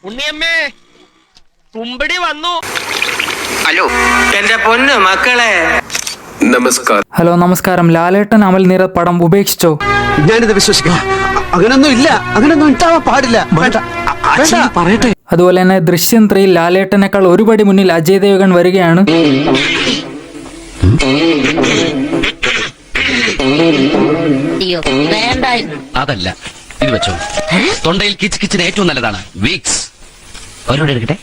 ഉണ്ണിയമ്മേ കുമ്പടി വന്നു. ഹലോ എന്റെ പൊന്നു മക്കളെ, നമസ്കാരം. ഹലോ നമസ്കാരം. ലാലേട്ടൻ അമൽ നീരദ് പടം ഉപേക്ഷിച്ചോ? ഞാനിത് വിശ്വസിക്കാം. അങ്ങനൊന്നും ഇല്ല, അങ്ങനൊന്നും ഉണ്ടാവാൻ പാടില്ല. പറയട്ടെ. അതുപോലെ തന്നെ ദൃശ്യം 3 ലാലേട്ടനേക്കാൾ ഒരുപടി മുന്നിൽ അജയ് ദേവ്ഗൺ വരികയാണ്. അതല്ല, ഇത് വെച്ചോ. തൊണ്ടയിൽ കിച്ച് കിച്ചിന് ഏറ്റവും നല്ലതാണ് വീക്സ്. എടുക്കട്ടെ.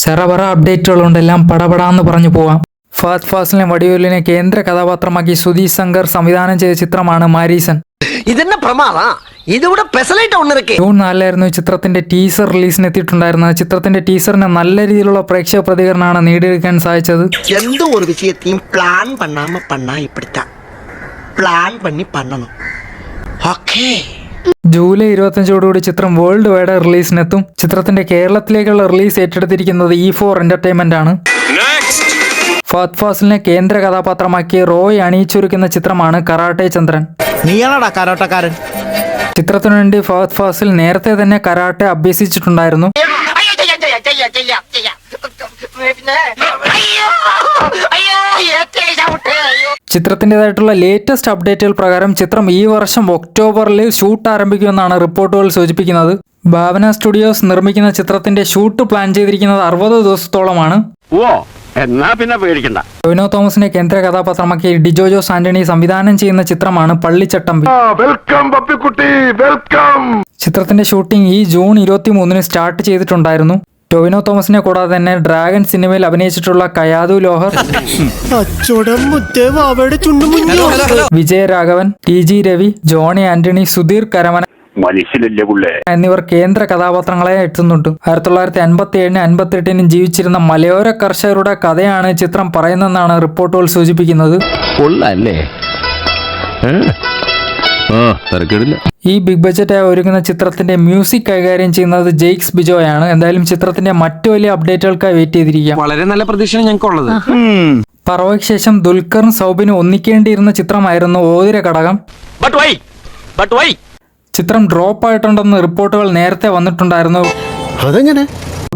ചെറപറ അപ്ഡേറ്റുകളുണ്ട്, എല്ലാം പടപടാന്ന് പറഞ്ഞു പോവാം. ഫഹദ് ഫാസിലിനെ വടിവേലിനെ കേന്ദ്ര കഥാപാത്രമാക്കി സുധീഷ് ശങ്കർ സംവിധാനം ചെയ്ത ചിത്രമാണ് മാരീസൻ. ഇതെന്നെ പ്രമാദ, ഇതിവിടെ പെസലൈറ്റ് ഒന്നിറക്കി. ജൂൺ 4 ചിത്രത്തിന്റെ ടീസർ റിലീസിന് എത്തിയിട്ടുണ്ടായിരുന്നത്. ചിത്രത്തിന്റെ ടീസറിന് നല്ല രീതിയിലുള്ള പ്രേക്ഷക പ്രതികരണമാണ് നേടിയെടുക്കാൻ സാധിച്ചത്. എന്തോ ഒരു വിഷയത്തെയും പ്ലാൻ പണ്ണാമ പണ്ണാ ഇപ്പിടുത്ത പ്ലാൻ പണി പണ്ണണം. ഓക്കേ. ജൂലൈ 25 ചിത്രം വേൾഡ് വൈഡ് റിലീസിനെത്തും. ചിത്രത്തിന്റെ കേരളത്തിലേക്കുള്ള റിലീസ് ഏറ്റെടുത്തിരിക്കുന്നത് E4 എന്റർടൈൻമെന്റ് ആണ്. ഫഹദ് ഫാസിലിനെ കേന്ദ്ര കഥാപാത്രമാക്കി റോയ് അണിയിച്ചൊരുക്കുന്ന ചിത്രമാണ് കരാട്ടെ ചന്ദ്രൻ. നീയാണോടാ കരാട്ടക്കാരൻ? ചിത്രത്തിനു വേണ്ടി ഫഹദ് ഫാസിൽ നേരത്തെ തന്നെ കരാട്ടെ അഭ്യസിച്ചിട്ടുണ്ടായിരുന്നു. ചിത്രത്തിൻ്റെതായിട്ടുള്ള ലേറ്റസ്റ്റ് അപ്ഡേറ്റുകൾ പ്രകാരം ചിത്രം ഈ വർഷം ഒക്ടോബറിൽ ഷൂട്ട് ആരംഭിക്കുമെന്നാണ് റിപ്പോർട്ടുകൾ സൂചിപ്പിക്കുന്നത്. ഭാവന സ്റ്റുഡിയോസ് നിർമ്മിക്കുന്ന ചിത്രത്തിന്റെ ഷൂട്ട് പ്ലാൻ ചെയ്തിരിക്കുന്നത് 60 ദിവസത്തോളമാണ്. എന്നാ പിന്നെ പേടിക്കണ്ട. ടൊവിനോ തോമസിനെ കേന്ദ്ര കഥാപാത്രമാക്കി ഡിജോ ജോസ് ആന്റണി സംവിധാനം ചെയ്യുന്ന ചിത്രമാണ് പള്ളിച്ചട്ടമ്പി. ചിത്രത്തിന്റെ ഷൂട്ടിംഗ് ഈ ജൂൺ 23 സ്റ്റാർട്ട് ചെയ്തിട്ടുണ്ടായിരുന്നു. ടൊവിനോ തോമസിനെ കൂടാതെ തന്നെ ഡ്രാഗൺ സിനിമയിൽ അഭിനയിച്ചിട്ടുള്ള കയാതു ലോഹർ, വിജയരാഘവൻ, TG രവി, ജോണി ആന്റണി, സുധീർ കരമന എന്നിവർ കേന്ദ്ര കഥാപാത്രങ്ങളെ എത്തുന്നുണ്ട്. 1957 58 ജീവിച്ചിരുന്ന മലയോര കർഷകരുടെ കഥയാണ് ചിത്രം പറയുന്നതെന്നാണ് റിപ്പോർട്ടുകൾ സൂചിപ്പിക്കുന്നത്. ഈ ബിഗ് ബഡ്ജറ്റായി ഒരുങ്ങുന്ന ചിത്രത്തിന്റെ മ്യൂസിക് കൈകാര്യം ചെയ്യുന്നത് ജെയ്ക്സ് ബിജോയാണ്. എന്തായാലും ചിത്രത്തിന്റെ മറ്റു വലിയ അപ്ഡേറ്റുകൾക്കായി വെയിറ്റ് ചെയ്തിരിക്കാം. വളരെ നല്ല പ്രതീക്ഷയാണ് ഞങ്ങൾക്കുള്ളത്. പറവയ്ക്ക് ശേഷം ദുൽഖറും സൗബിനും ഒന്നിക്കേണ്ടിയിരുന്ന ചിത്രമായിരുന്നു ഓതിര ഘടകം. ചിത്രം ഡ്രോപ്പ് ആയിട്ടുണ്ടെന്ന് റിപ്പോർട്ടുകൾ നേരത്തെ വന്നിട്ടുണ്ടായിരുന്നു. അതെങ്ങനെ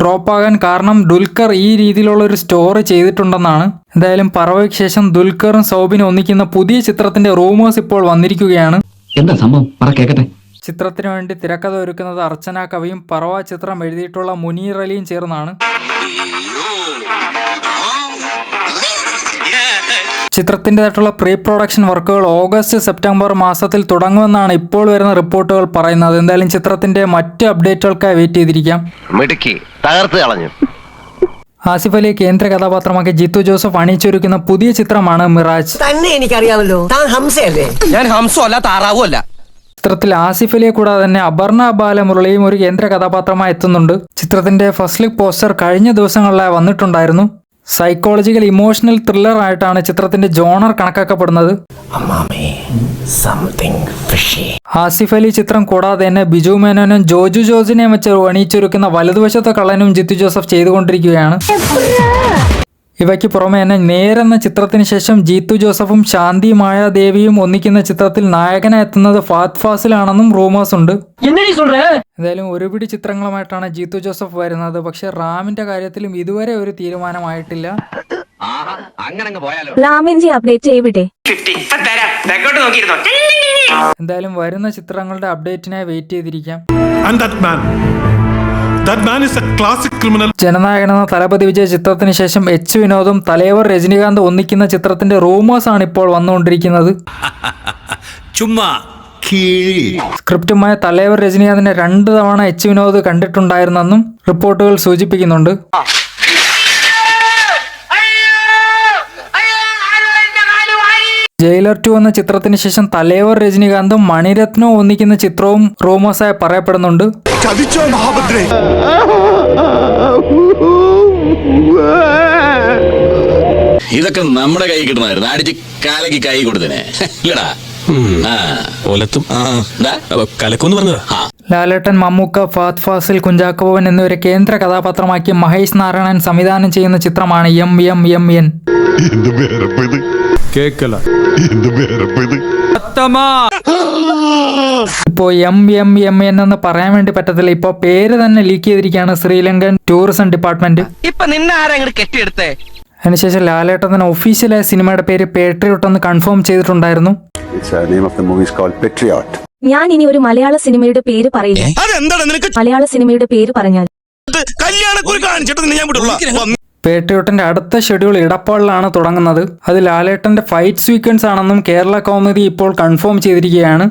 ഡ്രോപ്പ് ആകാൻ കാരണം ദുൽഖർ ഈ രീതിയിലുള്ള ഒരു സ്റ്റോറി ചെയ്തിട്ടുണ്ടെന്നാണ്. എന്തായാലും പറവയ്ക്ക് ശേഷം ദുൽഖറും സൗബിനും ഒന്നിക്കുന്ന പുതിയ ചിത്രത്തിന്റെ റൂമേഴ്സ് ഇപ്പോൾ വന്നിരിക്കുകയാണ്. എന്താ സംഭവം? കേക്കട്ടെ. ചിത്രത്തിനു വേണ്ടി തിരക്കഥ ഒരുക്കുന്നത് അർച്ചന കവിയും പറവ ചിത്രം എഴുതിയിട്ടുള്ള മുനീർ അലിയും ചേർന്നാണ്. ചിത്രത്തിൻ്റെതായിട്ടുള്ള പ്രീ പ്രൊഡക്ഷൻ വർക്കുകൾ ഓഗസ്റ്റ് സെപ്റ്റംബർ മാസത്തിൽ തുടങ്ങുമെന്നാണ് ഇപ്പോൾ വരുന്ന റിപ്പോർട്ടുകൾ പറയുന്നത്. എന്തായാലും ചിത്രത്തിന്റെ മറ്റ് അപ്ഡേറ്റുകൾക്കായി വെയിറ്റ് ചെയ്തിരിക്കാം. ആസിഫ് അലിയെ കേന്ദ്ര കഥാപാത്രമാക്കി ജിത്തു ജോസഫ് അണിയിച്ചൊരുക്കുന്ന പുതിയ ചിത്രമാണ് മിറാജ്. തന്നെ എനിക്കറിയാമല്ലോ, താൻ ഹംസയല്ലേ? ഞാൻ ഹംസോ അല്ല, താറാവോ അല്ല. ചിത്രത്തിൽ ആസിഫ് അലിയെ കൂടാതെ തന്നെ അപർണ ബാലമുരളിയും ഒരു കേന്ദ്ര കഥാപാത്രമായി എത്തുന്നുണ്ട്. ചിത്രത്തിന്റെ ഫസ്റ്റ് ലുക്ക് പോസ്റ്റർ കഴിഞ്ഞ ദിവസങ്ങളിലായി വന്നിട്ടുണ്ടായിരുന്നു. സൈക്കോളജിക്കൽ ഇമോഷണൽ ത്രില്ലർ ആയിട്ടാണ് ചിത്രത്തിന്റെ ജോണർ കണക്കാക്കപ്പെടുന്നത്. ആസിഫ് അലി ചിത്രം കൂടാതെ തന്നെ ബിജു മേനോനും ജോജു ജോർജിനെയും വെച്ച് അണിയിച്ചൊരുക്കുന്ന വലതുവശത്തെ കള്ളനും ജിത്തു ജോസഫ് ചെയ്തുകൊണ്ടിരിക്കുകയാണ്. ഇവയ്ക്ക് പുറമെ തന്നെ നേരെന്ന ചിത്രത്തിന് ശേഷം ജീത്തു ജോസഫും ശാന്തി മായാദേവിയും ഒന്നിക്കുന്ന ചിത്രത്തിൽ നായകനായി എത്തുന്നത് ഫഹദ് ഫാസിലാണെന്നും റൂമേഴ്സ് ഉണ്ട്. എന്തായാലും ഒരുപിടി ചിത്രങ്ങളുമായിട്ടാണ് ജീത്തു ജോസഫ് വരുന്നത്. പക്ഷെ റാമിന്റെ കാര്യത്തിലും ഇതുവരെ ഒരു തീരുമാനമായിട്ടില്ല. എന്തായാലും വരുന്ന ചിത്രങ്ങളുടെ അപ്ഡേറ്റിനായി വെയിറ്റ് ചെയ്തിരിക്കാം. ജനനായകൻ എന്ന തലപതി വിജയ ചിത്രത്തിന് ശേഷം H വിനോദും തലൈവർ രജനീകാന്ത് ഒന്നിക്കുന്ന ചിത്രത്തിന്റെ റൂമേഴ്സ് ആണ് ഇപ്പോൾ വന്നുകൊണ്ടിരിക്കുന്നത്. സ്ക്രിപ്റ്റുമായ തലൈവർ രജനീകാന്തിനെ 2 തവണ H വിനോദ് കണ്ടിട്ടുണ്ടായിരുന്നെന്നും റിപ്പോർട്ടുകൾ സൂചിപ്പിക്കുന്നുണ്ട്. ജയിലർ 2 എന്ന ചിത്രത്തിന് ശേഷം തലൈവർ രജനീകാന്തും മണിരത്നവും ഒന്നിക്കുന്ന ചിത്രവും റൂമേഴ്സായി പറയപ്പെടുന്നുണ്ട്. ഇതൊക്കെ നമ്മുടെ കൈ കിട്ടണമായിരുന്നു. അടിച്ച് കാലക്ക് കൈ കൊടുത്തനെ. ലാലേട്ടൻ, മമ്മൂക്ക, ഫഹദ് ഫാസിൽ, കുഞ്ചാക്കോ ബോബൻ എന്നിവരെ കേന്ദ്ര കഥാപാത്രമാക്കി മഹേഷ് നാരായണൻ സംവിധാനം ചെയ്യുന്ന ചിത്രമാണ് MMMN. ഇപ്പോ MMMN എന്ന് പറയാൻ വേണ്ടി പറ്റത്തില്ല. ഇപ്പൊ പേര് തന്നെ ലീക്ക് ചെയ്തിരിക്കുകയാണ് ശ്രീലങ്കൻ ടൂറിസം ഡിപ്പാർട്ട്മെന്റ്. ഇപ്പൊ നിന്നെ ആരെങ്കിലും കെട്ടിയെടുത്തേ? അതിനുശേഷം ലാലേട്ടൻ തന്നെ ഒഫീഷ്യലായ സിനിമയുടെ പേര് പേട്രിയോട്ട് എന്ന് കൺഫേം ചെയ്തിട്ടുണ്ടായിരുന്നു. ഞാൻ ഇനി ഒരു മലയാള സിനിമയുടെ പേര് പറയില്ല. മലയാള സിനിമയുടെ പേര് പറഞ്ഞാൽ പേട്രിയോട്ടിന്റെ അടുത്ത ഷെഡ്യൂൾ ഇടപ്പാളിലാണ് തുടങ്ങുന്നത്. അത് ലാലേട്ടന്റെ ഫൈറ്റ് സീക്വൻസ് ആണെന്നും കേരള കൗമുദി ഇപ്പോൾ കൺഫേം ചെയ്തിരിക്കുകയാണ്.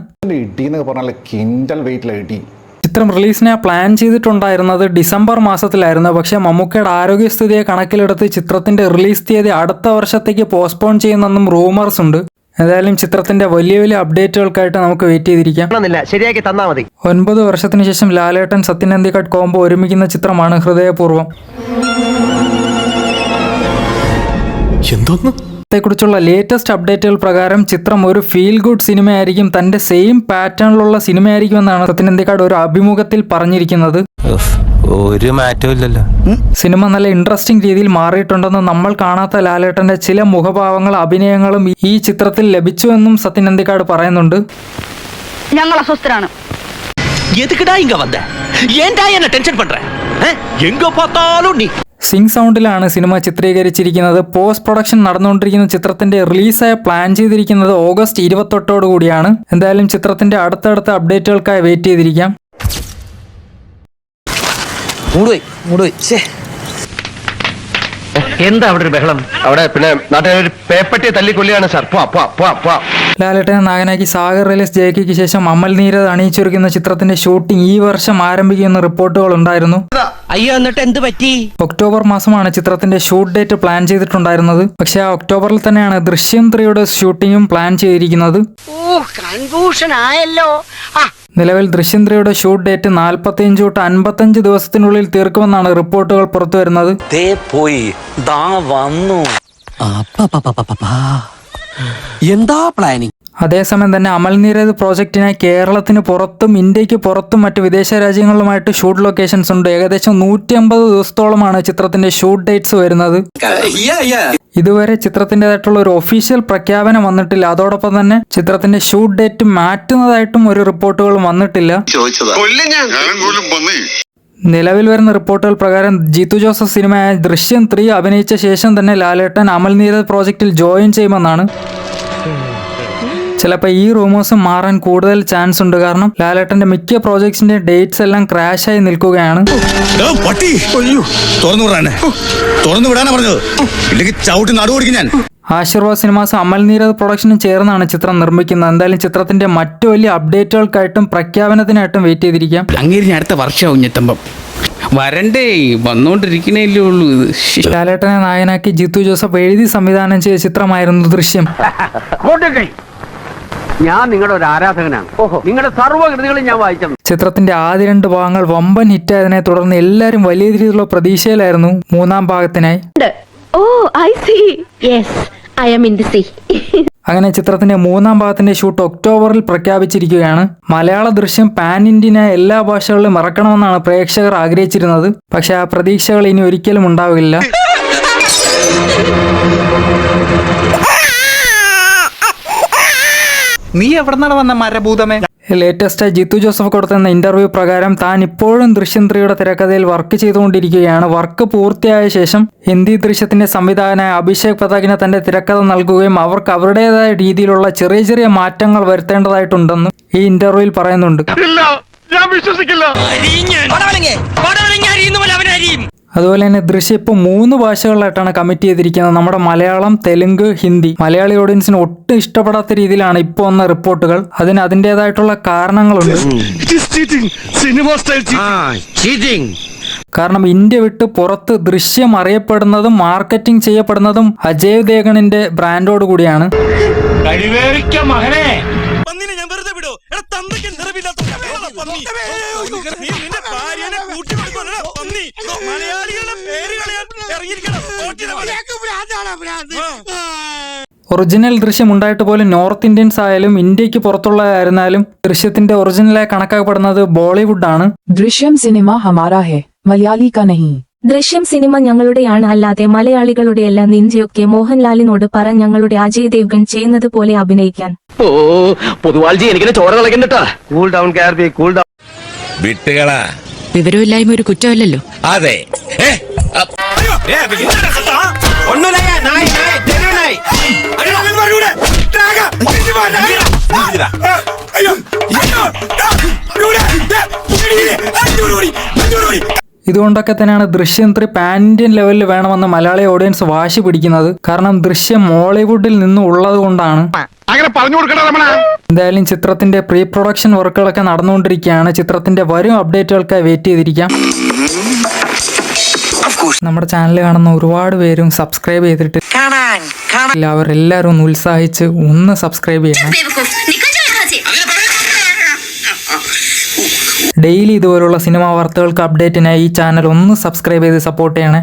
ചിത്രം റിലീസിനെ പ്ലാൻ ചെയ്തിട്ടുണ്ടായിരുന്നത് ഡിസംബർ മാസത്തിലായിരുന്നു. പക്ഷെ മമ്മൂക്കയുടെ ആരോഗ്യസ്ഥിതിയെ കണക്കിലെടുത്ത് ചിത്രത്തിന്റെ റിലീസ് തീയതി അടുത്ത വർഷത്തേക്ക് പോസ്റ്റ്പോൺ ചെയ്യുന്നെന്നും റൂമേഴ്സ് ഉണ്ട്. എന്തായാലും ചിത്രത്തിന്റെ വലിയ വലിയ അപ്ഡേറ്റുകൾക്കായിട്ട് നമുക്ക് വെയിറ്റ് ചെയ്തിരിക്കാം. ശരിയാക്കി തന്നാ മതി. 9 വർഷത്തിന് ശേഷം ലാലേട്ടൻ സത്യൻ അന്തിക്കാട് കോംബോ ഒരുമിക്കുന്ന ചിത്രമാണ് ഹൃദയപൂർവ്വം. ത്തെക്കുറിച്ചുള്ള ലേറ്റസ്റ്റ് അപ്ഡേറ്റുകൾ പ്രകാരം ചിത്രം ഒരു ഫീൽ ഗുഡ് സിനിമയായിരിക്കും, തന്റെ സെയിം പാറ്റേണിലുള്ള സിനിമയായിരിക്കുമെന്നാണ് സത്യൻ അന്തിക്കാട് ഒരു അഭിമുഖത്തിൽ പറഞ്ഞിരിക്കുന്നത്. ഒരു മാറ്റവും ഇല്ലല്ലോ. സിനിമ നല്ല ഇൻട്രസ്റ്റിംഗ് രീതിയിൽ മാറിയിട്ടുണ്ടെന്ന് നമ്മൾ കാണാത്ത ലാലേട്ടന്റെ ചില മുഖഭാവങ്ങളും അഭിനയങ്ങളും ഈ ചിത്രത്തിൽ ലഭിച്ചുവെന്നും സത്യൻ അന്തിക്കാട് പറയുന്നുണ്ട്. ഞങ്ങൾ അസ്വസ്ഥരാണ്. സിംഗ് സൗണ്ടിലാണ് സിനിമ ചിത്രീകരിച്ചിരിക്കുന്നത്. പോസ്റ്റ് പ്രൊഡക്ഷൻ നടന്നുകൊണ്ടിരിക്കുന്ന ചിത്രത്തിന്റെ റിലീസായി പ്ലാൻ ചെയ്തിരിക്കുന്നത് ഓഗസ്റ്റ് 28 കൂടിയാണ്. എന്തായാലും ചിത്രത്തിന്റെ അടുത്തടുത്ത അപ്ഡേറ്റുകൾക്കായി വെയിറ്റ് ചെയ്തിരിക്കാം. എന്താ അവിടെ ഒരു ബഹളം? അവിടെ പിന്നെ നാട്ടുകാർ പേപ്പട്ടിയെ തല്ലിക്കൊല്ലിയാണ് സാർ. ലാലേട്ടനെ നായകനാക്കി സാഗർ റിലീസ് ജയിക്ക് ശേഷം അമൽ നീരദ് അണിയിച്ചൊരുക്കുന്ന ചിത്രത്തിന്റെ ഷൂട്ടിംഗ് ഈ വർഷം ആരംഭിക്കുമെന്ന് റിപ്പോർട്ടുകൾ ഉണ്ടായിരുന്നു. അയ്യോ, എന്നിട്ട് എന്ത് പറ്റി? ഒക്ടോബർ മാസമാണ് ചിത്രത്തിന്റെ ഷൂട്ട് ഡേറ്റ് പ്ലാൻ ചെയ്തിട്ടുണ്ടായിരുന്നത്. പക്ഷെ ആ ഒക്ടോബറിൽ തന്നെയാണ് ദൃശ്യം 3യുടെ ഷൂട്ടിങ്ങും പ്ലാൻ ചെയ്തിരിക്കുന്നത്. നിലവിൽ ദൃശ്യം 3യുടെ ഷൂട്ട് ഡേറ്റ് 45 തൊട്ട് 55 ദിവസത്തിനുള്ളിൽ തീർക്കുമെന്നാണ് റിപ്പോർട്ടുകൾ പുറത്തുവരുന്നത്. എന്താ പ്ലാനിങ്? അതേസമയം തന്നെ അമൽ നീരദ് പ്രോജക്റ്റിനായി കേരളത്തിന് പുറത്തും ഇന്ത്യക്ക് പുറത്തും മറ്റ് വിദേശ രാജ്യങ്ങളുമായിട്ട് ഷൂട്ട് ലൊക്കേഷൻസ് ഉണ്ട്. ഏകദേശം 150 ദിവസത്തോളമാണ് ചിത്രത്തിന്റെ ഷൂട്ട് ഡേറ്റ്സ് വരുന്നത്. ഇതുവരെ ചിത്രത്തിൻ്റെതായിട്ടുള്ള ഒരു ഒഫീഷ്യൽ പ്രഖ്യാപനം വന്നിട്ടില്ല. അതോടൊപ്പം തന്നെ ചിത്രത്തിന്റെ ഷൂട്ട് ഡേറ്റ് മാറ്റുന്നതായിട്ടും ഒരു റിപ്പോർട്ടുകളും വന്നിട്ടില്ല. നിലവിൽ വരുന്ന റിപ്പോർട്ടുകൾ പ്രകാരം ജിത്തു ജോസഫ് സിനിമയായ ദൃശ്യം 3 അഭിനയിച്ച ശേഷം തന്നെ ലാലേട്ടൻ അമൽ നീരദ് പ്രോജക്റ്റിൽ ജോയിൻ ചെയ്യുമെന്നാണ്. ചിലപ്പോൾ ഈ റൂമേഴ്സ് മാറാൻ കൂടുതൽ ചാൻസ് ഉണ്ട്. കാരണം ലാലേട്ടന്റെ മിക്ക പ്രോജക്ട്സിന്റെ ഡേറ്റ്സ് എല്ലാം ക്രാഷ് ആയി നിൽക്കുകയാണ്. ആശീർവാദ് സിനിമാസ് അമൽ നീരദ് പ്രൊഡക്ഷനും ചേർന്നാണ് ചിത്രം നിർമ്മിക്കുന്നത്. എന്തായാലും ചിത്രത്തിന്റെ മറ്റു വലിയ അപ്ഡേറ്റുകൾക്കായിട്ടും പ്രഖ്യാപനത്തിനായിട്ടും വെയിറ്റ് ചെയ്തിരിക്കാം. അങ്ങേരി അടുത്ത വർഷമാവും ഞെത്തുമ്പം വരണ്ടേ, വന്നോണ്ടിരിക്കണേല്ലേ ഉള്ളൂ. ലാലേട്ടനെ നായകനാക്കി ജിത്തു ജോസഫ് എഴുതി സംവിധാനം ചെയ്ത ചിത്രമായിരുന്നു ദൃശ്യം. ഞാൻ നിങ്ങളുടെ ഒരു ആരാധകനാണ്. നിങ്ങളുടെ സർവ്വകൃതികളും ഞാൻ വായിച്ചു. ചിത്രത്തിന്റെ ആദ്യ 2 ഭാഗങ്ങൾ വമ്പൻ ഹിറ്റായതിനെ തുടർന്ന് എല്ലാവരും വലിയ രീതിയിലുള്ള പ്രതീക്ഷയിലായിരുന്നു 3-ാം ഭാഗത്തിനായി. അങ്ങനെ ചിത്രത്തിന്റെ 3-ാം ഭാഗത്തിന്റെ ഷൂട്ട് ഒക്ടോബറിൽ പ്രഖ്യാപിച്ചിരിക്കുകയാണ്. മലയാള ദൃശ്യം പാൻ ഇന്ത്യനായ എല്ലാ ഭാഷകളിലും ഇറക്കണമെന്നാണ് പ്രേക്ഷകർ ആഗ്രഹിച്ചിരുന്നത്. പക്ഷെ ആ പ്രതീക്ഷകൾ ഇനി ഒരിക്കലും ഉണ്ടാവില്ല. നീ എവിടെന്നാണ് വന്ന മരഭൂതമേ? ലേറ്റസ്റ്റായി ജിത്തു ജോസഫ് കൊടുത്തുന്ന ഇന്റർവ്യൂ പ്രകാരം താൻ ഇപ്പോഴും ദൃശ്യം 3യുടെ തിരക്കഥയിൽ വർക്ക് ചെയ്തുകൊണ്ടിരിക്കുകയാണ്. വർക്ക് പൂർത്തിയായ ശേഷം ഹിന്ദി ദൃശ്യത്തിന്റെ സംവിധായകനായ അഭിഷേക് പതാകിനെ തന്റെ തിരക്കഥ നൽകുകയും അവർക്ക് അവരുടേതായ രീതിയിലുള്ള ചെറിയ ചെറിയ മാറ്റങ്ങൾ വരുത്തേണ്ടതായിട്ടുണ്ടെന്നും ഈ ഇന്റർവ്യൂവിൽ പറയുന്നുണ്ട്. അതുപോലെ തന്നെ ദൃശ്യം ഇപ്പോൾ 3 ഭാഷകളിലായിട്ടാണ് കമ്മിറ്റ് ചെയ്തിരിക്കുന്നത്. നമ്മുടെ മലയാളം, തെലുങ്ക്, ഹിന്ദി. മലയാളി ഓഡിയൻസിന് ഒട്ടും ഇഷ്ടപ്പെടാത്ത രീതിയിലാണ് ഇപ്പോൾ വന്ന റിപ്പോർട്ടുകൾ. അതിന് അതിൻ്റെതായിട്ടുള്ള കാരണങ്ങളുണ്ട്. കാരണം ഇന്ത്യ വിട്ട് പുറത്ത് ദൃശ്യം അറിയപ്പെടുന്നതും മാർക്കറ്റിംഗ് ചെയ്യപ്പെടുന്നതും അജയ് ദേവഗണിന്റെ ബ്രാൻഡോട് കൂടിയാണ്. ഒറിജിനൽ ദൃശ്യം ഉണ്ടായിട്ട് പോലും നോർത്ത് ഇന്ത്യൻസ് ആയാലും ഇന്ത്യക്ക് പുറത്തുള്ളതായിരുന്നാലും ദൃശ്യത്തിന്റെ ഒറിജിനലായി കണക്കാക്കപ്പെടുന്നത് ബോളിവുഡ് ആണ്. ദൃശ്യം സിനിമ ഹമാരാ ഹെ, മലയാളി കാ നഹീ. ദൃശ്യം സിനിമ ഞങ്ങളുടെയാണ്, അല്ലാതെ മലയാളികളുടെയല്ല. നിഞ്ചയൊക്കെ മോഹൻലാലിനോട് പറ ഞങ്ങളുടെ അജയ് ദേവ്ഗൺ ചെയ്യുന്നത് പോലെ അഭിനയിക്കാൻ. ഓ പൊതുവാൾജി എനിക്കിനെ ചോര കളക്കണ്ടട്ടാ. കൂൾ ഡൗൺ കാർബി, കൂൾ ഡൗൺ. വിട്ടുകളാ. വിവരമില്ലായ്മ ഒരു കുറ്റമല്ലല്ലോ. അതെ. ഇതുകൊണ്ടൊക്കെ തന്നെയാണ് ദൃശ്യം 3 പാൻ ഇന്ത്യൻ ലെവലിൽ വേണമെന്ന് മലയാളി ഓഡിയൻസ് വാശി പിടിക്കുന്നത്. കാരണം ദൃശ്യം ഹോളിവുഡിൽ നിന്നും ഉള്ളത് കൊണ്ടാണ്. എന്തായാലും ചിത്രത്തിന്റെ പ്രീ പ്രൊഡക്ഷൻ വർക്കുകളൊക്കെ നടന്നുകൊണ്ടിരിക്കുകയാണ്. ചിത്രത്തിന്റെ വരും അപ്ഡേറ്റുകൾക്കായി വെയിറ്റ് ചെയ്തിരിക്കാം. നമ്മുടെ ചാനൽ കാണുന്ന ഒരുപാട് പേരും സബ്സ്ക്രൈബ് ചെയ്തിട്ട് അവരെല്ലാവരും ഒന്ന് ഉത്സാഹിച്ച് ഒന്ന് സബ്സ്ക്രൈബ് ചെയ്യണം. ഡെയിലി ഇതുപോലുള്ള സിനിമാ വാർത്തകൾക്ക് അപ്ഡേറ്റിനായി ഈ ചാനൽ ഒന്ന് സബ്സ്ക്രൈബ് ചെയ്ത് സപ്പോർട്ട് ചെയ്യണേ.